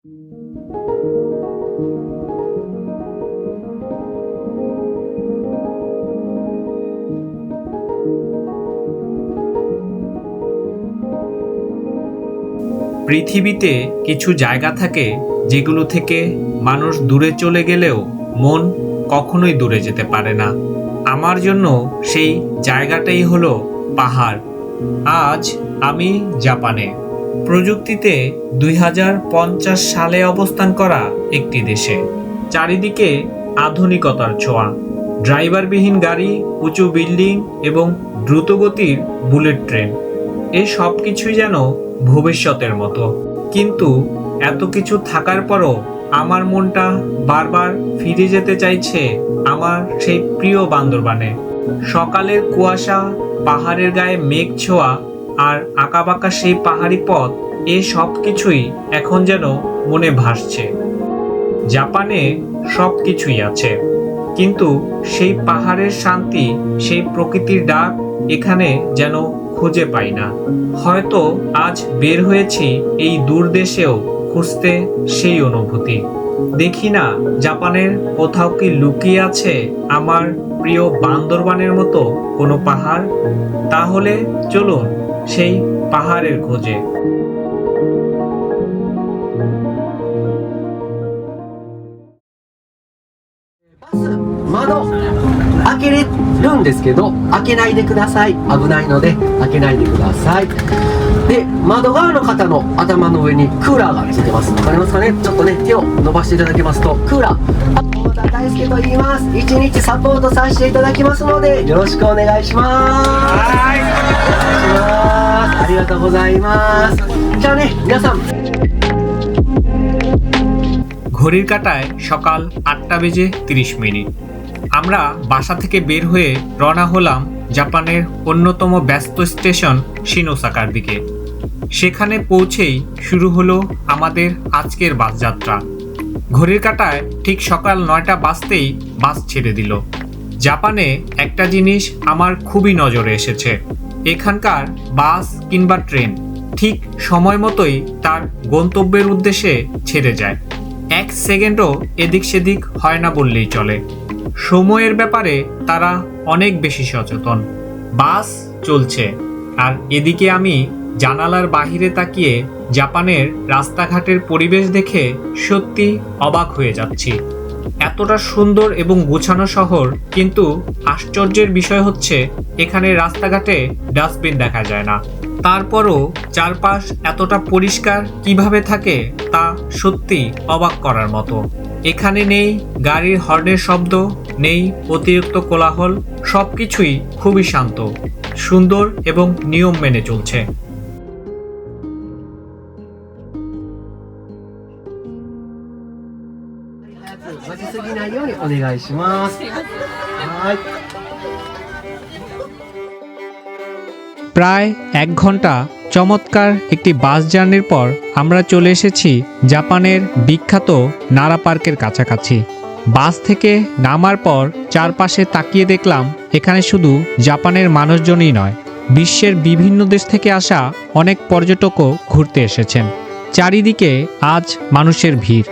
পৃথিবীতে কিছু জায়গা থাকে যেগুলো থেকে মানুষ দূরে চলে গেলেও মন কখনোই দূরে যেতে পারে না। আমার জন্য সেই জায়গাটাই হলো পাহাড়। আজ আমি জাপানে, প্রযুক্তিতে 2050 সালে অবস্থান করা একটি দেশে। চারিদিকে আধুনিকতার ছোঁয়া, ড্রাইভারবিহীন গাড়ি, উঁচু বিল্ডিং এবং দ্রুতগতির বুলেট ট্রেন, এই সব কিছুই যেন ভবিষ্যতের মতো। কিন্তু এত কিছু থাকার পরও আমার মনটা বারবার ফিরে যেতে চাইছে আমার সেই প্রিয় বান্দরবানে। সকালের কুয়াশা, পাহাড়ের গায়ে মেঘ ছোঁয়া আর আঁকাবাঁকা সেই পাহাড়ি পথ, এই সব কিছুই এখন যেন মনে ভাসছে। জাপানে সব কিছুই আছে, কিন্তু সেই পাহাড়ের শান্তি, সেই প্রকৃতির ডাক এখানে যেন খুঁজে পাই না। হয়তো আজ বের হয়েছি এই দূর দেশেও খুঁজতে সেই অনুভূতি। দেখি না জাপানের কোথাও কি লুকিয়ে আছে আমার প্রিয় বান্দরবানের মতো কোনো পাহাড়। তাহলে চলুন সেই পাহাড়ের খোঁজে।窓開けれるんですけど、開けないでください。危ないので開けないでください。で、窓側の方の頭の上にクーラーがついてます。わかりますかね。ちょっとね、手を伸ばしていただけますと、クーラー。大田大輔と言います。一日サポートさせていただきますので、よろしくお願いします。ありがとうございます。じゃあね、皆さん。ঘড়ির কাঁটায় সকাল 8:30। আমরা বাসা থেকে বের হয়ে রওনা হলাম জাপানের অন্যতম ব্যস্ত স্টেশন শিনোসাকার দিকে। সেখানে পৌঁছেই শুরু হলো আমাদের আজকের বাস যাত্রা। ঘড়ির কাঁটায় ঠিক সকাল 9টা বাজতেই বাস ছেড়ে দিল। জাপানে একটা জিনিস আমার খুবই নজরে এসেছে, এখানকার বাস কিংবা ট্রেন ঠিক সময় মতোই তার গন্তব্যের উদ্দেশ্যে ছেড়ে যায়। 1 সেকেন্ডও এদিক সেদিক হয় না বললেই চলে। সময়ের ব্যাপারে তারা অনেক বেশি সচেতন। বাস চলছে আর এদিকে আমি জানালার বাহিরে তাকিয়ে জাপানের রাস্তাঘাটের পরিবেশ দেখে সত্যি অবাক হয়ে যাচ্ছি। এতটা সুন্দর এবং গোছানো শহর, কিন্তু আশ্চর্যের বিষয় হচ্ছে এখানে রাস্তাঘাটে ডাস্টবিন দেখা যায় না। তারপরও চারপাশ এতটা পরিষ্কার কিভাবে থাকে তা সত্যি অবাক করার মতো। এখানে নেই গাড়ির হর্নের শব্দ, নেই অতিরিক্ত কোলাহল, সবকিছুই খুবই শান্ত, সুন্দর এবং নিয়ম মেনে চলছে।待ちすぎないようにお願いします。はい。প্রায় 1 ঘন্টা চমৎকার একটি বাস জার্নির পর আমরা চলে এসেছি জাপানের বিখ্যাত নারা পার্কের কাছাকাছি। বাস থেকে নামার পর চারপাশে তাকিয়ে দেখলাম এখানে শুধু জাপানের মানুষজনই নয়, বিশ্বের বিভিন্ন দেশ থেকে আসা অনেক পর্যটকও ঘুরতে এসেছেন। চারিদিকে আজ মানুষের ভিড়,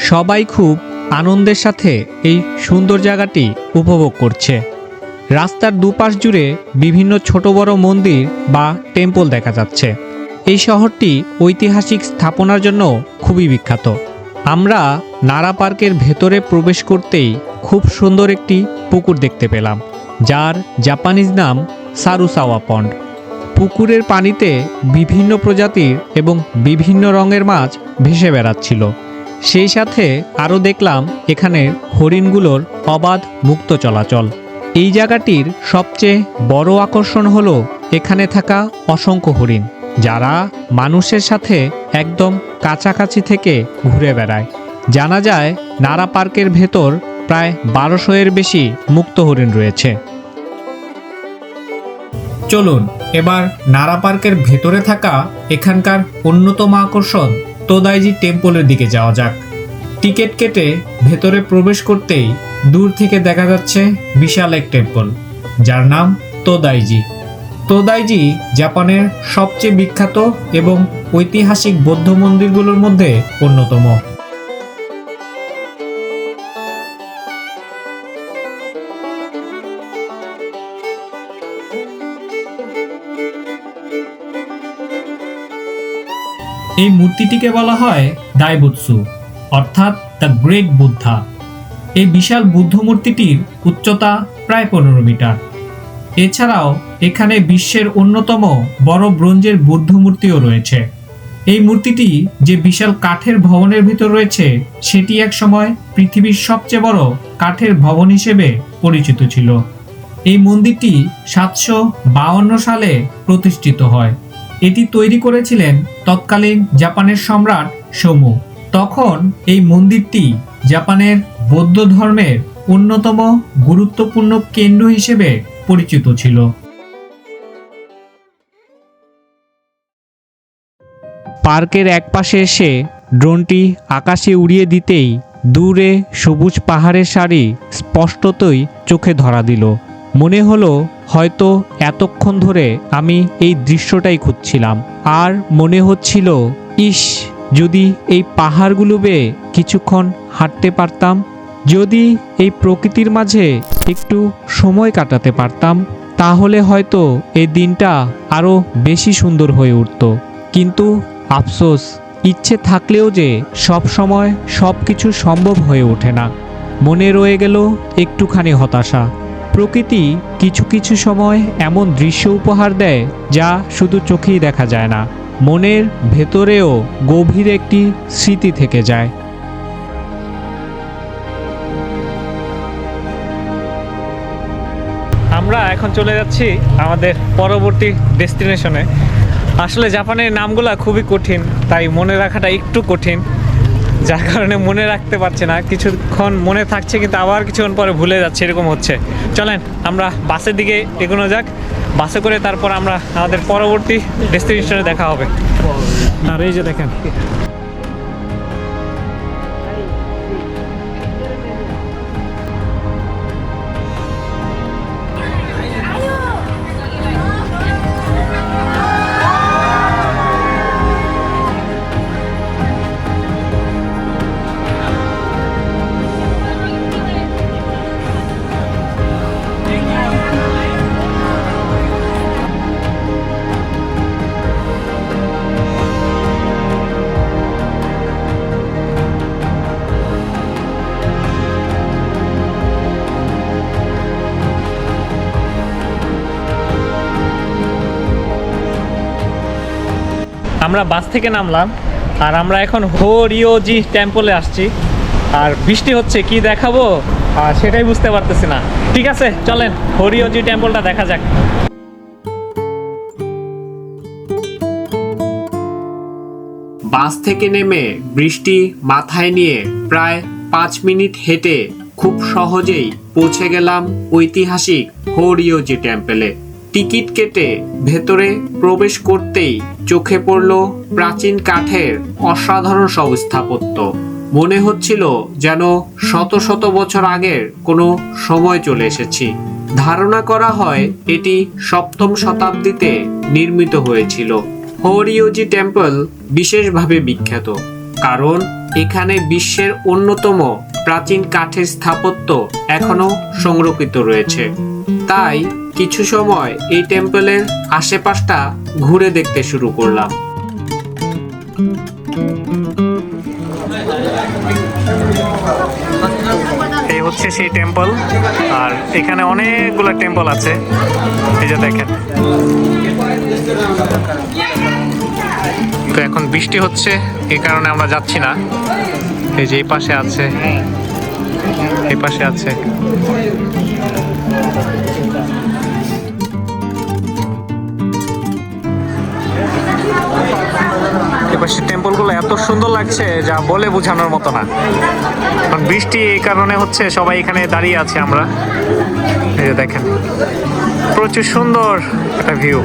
সবাই খুব আনন্দের সাথে এই সুন্দর জায়গাটি উপভোগ করছে। রাস্তার দুপাশ জুড়ে বিভিন্ন ছোট বড় মন্দির বা টেম্পল দেখা যাচ্ছে। এই শহরটি ঐতিহাসিক স্থাপনার জন্য খুবই বিখ্যাত। আমরা নারা পার্কের ভেতরে প্রবেশ করতেই খুব সুন্দর একটি পুকুর দেখতে পেলাম, যার জাপানিজ নাম সারুসাওয়া পন্ড। পুকুরের পানিতে বিভিন্ন প্রজাতির এবং বিভিন্ন রঙের মাছ ভেসে বেড়াচ্ছিল। সেই সাথে আরও দেখলাম এখানের হরিণগুলোর অবাধ মুক্ত চলাচল। এই জায়গাটির সবচেয়ে বড় আকর্ষণ হলো এখানে থাকা অসংখ্য হরিণ, যারা মানুষের সাথে একদম কাছাকাছি থেকে ঘুরে বেড়ায়। জানা যায় নারা পার্কের ভেতর প্রায় 1200-এর বেশি মুক্ত হরিণ রয়েছে। চলুন এবার নারা পার্কের ভেতরে থাকা এখানকার অন্যতম আকর্ষণ তোদাইজি টেম্পলের দিকে যাওয়া যাক। টিকিট কেটে ভেতরে প্রবেশ করতেই দূর থেকে দেখা যাচ্ছে বিশাল এক টেম্পল, যার নাম তোদাইজি। তোদাইজি জাপানের সবচেয়ে বিখ্যাত এবং ঐতিহাসিক বৌদ্ধ মন্দিরগুলোর মধ্যে অন্যতম। এই মূর্তিটিকে বলা হয় দাইবুৎসু, অর্থাৎ দ্য গ্রেট বুদ্ধা। এই বিশাল বুদ্ধ মূর্তিটির উচ্চতা প্রায় 15 মিটার। এছাড়াও এখানে বিশ্বের অন্যতম বড় ব্রোঞ্জের বুদ্ধ মূর্তিও রয়েছে। এই মূর্তিটি যে বিশাল কাঠের ভবনের ভিতর রয়েছে সেটি একসময় পৃথিবীর সবচেয়ে বড় কাঠের ভবন হিসেবে পরিচিত ছিল। এই মন্দিরটি 752 সালে প্রতিষ্ঠিত হয়। এটি তৈরি করেছিলেন তৎকালীন জাপানের সম্রাট শোমু। তখন এই মন্দিরটি জাপানের বৌদ্ধ ধর্মের অন্যতম গুরুত্বপূর্ণ কেন্দ্র হিসেবে পরিচিত ছিল। পার্কের একপাশে এসে ড্রোনটি আকাশে উড়িয়ে দিতেই দূরে সবুজ পাহাড়ের সারি স্পষ্টতই চোখে ধরা দিল। মনে হলো হয়তো এতক্ষণ ধরে আমি এই দৃশ্যটাই খুঁজছিলাম। আর মনে হচ্ছিল, ইস, যদি এই পাহাড়গুলো বেয়ে কিছুক্ষণ হাঁটতে পারতাম, যদি এই প্রকৃতির মাঝে একটু সময় কাটাতে পারতাম, তাহলে হয়তো এই দিনটা আরও বেশি সুন্দর হয়ে উঠত। কিন্তু আফসোস, ইচ্ছে থাকলেও যে সব সময় সব কিছু সম্ভব হয়ে ওঠে না। মনে রয়ে গেল একটুখানি হতাশা। প্রকৃতি কিছু কিছু সময় এমন দৃশ্য উপহার দেয় যা শুধু চোখেই দেখা যায় না, মনের ভেতরেও গভীর একটি স্মৃতি থেকে যায়। আমরা এখন চলে যাচ্ছি আমাদের পরবর্তী ডেস্টিনেশনে। আসলে জাপানের নামগুলো খুবই কঠিন, তাই মনে রাখাটা একটু কঠিন, যার কারণে মনে রাখতে পারছি না। কিছুক্ষণ মনে থাকছে কিন্তু আবার কিছুক্ষণ পরে ভুলে যাচ্ছে, এরকম হচ্ছে। চলেন আমরা বাসের দিকে এগোনো যাক। বাসে করে তারপর আমরা আমাদের পরবর্তী ডেস্টিনেশনে দেখা হবে। আর এই যে দেখেন, আমরা বাস থেকে নামলাম আর আমরা এখন হোরিওজি টেম্পলে আসছি। আর বৃষ্টি হচ্ছে, কি দেখাবো আর সেটাই বুঝতে পারতেছি না। ঠিক আছে, চলেন হোরিওজি টেম্পলটা দেখা যাক। বাস থেকে নেমে বৃষ্টি মাথায় নিয়ে প্রায় 5 মিনিট হেঁটে খুব সহজেই পৌঁছে গেলাম ঐতিহাসিক হোরিওজি টেম্পলে। টিকিট কেটে ভেতরে প্রবেশ করতেই চোখে পড়ল প্রাচীন কাঠের অসাধারণ সব স্থাপত্য। মনে হচ্ছিল যেন শত শত বছর আগের কোনো সময় চলে এসেছি। ধারণা করা হয় এটি 7ম শতাব্দীতে নির্মিত হয়েছিল। হোরিওজি টেম্পল বিশেষভাবে বিখ্যাত কারণ এখানে বিশ্বের অন্যতম প্রাচীন কাঠের স্থাপত্য এখনো সংরক্ষিত রয়েছে। তাই কিছু সময় এই টেম্পলের আশেপাশটা ঘুরে দেখতে শুরু করলাম। এই হচ্ছে সেই টেম্পল, আর এখানে অনেকগুলো টেম্পল আছে, এই যে দেখেন। তো এখন বৃষ্টি হচ্ছে, এই কারণে আমরা যাচ্ছি না। এই যে এই পাশে আছে, এই পাশে আছে। এপাশে টেম্পলগুলো এত সুন্দর লাগছে যা বলে বোঝানোর মতো না। কারণ বৃষ্টি এই কারণে হচ্ছে, সবাই এখানে দাঁড়িয়ে আছে আমরা। এই যে দেখেন, প্রচুর সুন্দর একটা ভিউ।